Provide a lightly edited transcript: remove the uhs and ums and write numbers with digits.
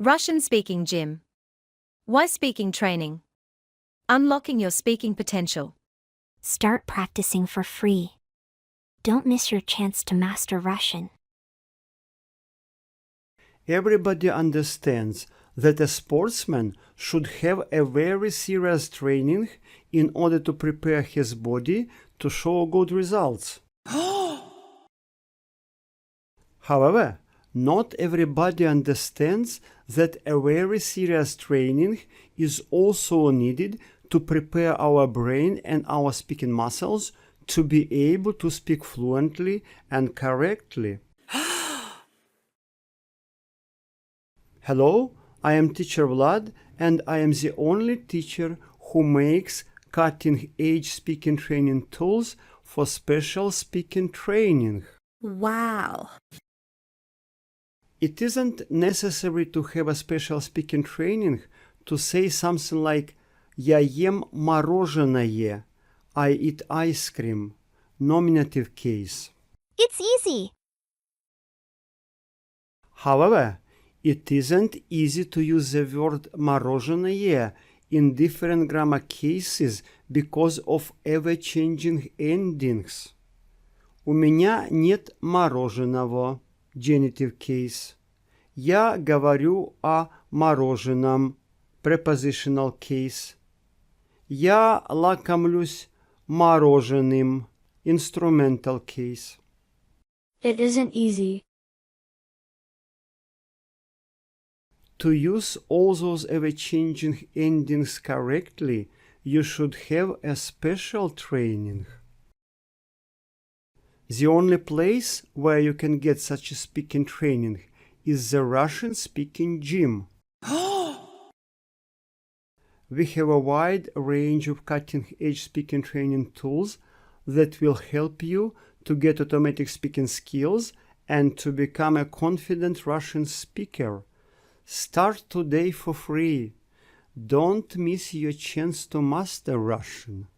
Russian speaking gym. Why speaking training? Unlocking your speaking potential. Start practicing for free. Don't miss your chance to master Russian. Everybody understands that a sportsman should have a very serious training in order to prepare his body to show good results. However, not everybody understands that a very serious training is also needed to prepare our brain and our speaking muscles to be able to speak fluently and correctly. Hello, I am Teacher Vlad, and I am the only teacher who makes cutting-edge speaking training tools for special speaking training. Wow. It isn't necessary to have a special speaking training to say something like «Я ем мороженое», I eat ice cream, nominative case. It's easy. However, it isn't easy to use the word мороженое in different grammar cases because of ever-changing endings. У меня нет мороженого, genitive case. Я говорю о мороженом, prepositional case. Я лакомлюсь мороженым, instrumental case. It isn't easy. To use all those ever-changing endings correctly, you should have a special training. The only place where you can get such a speaking training is the Russian-speaking gym. We have a wide range of cutting-edge speaking training tools that will help you to get automatic speaking skills and to become a confident Russian speaker. Start today for free. Don't miss your chance to master Russian.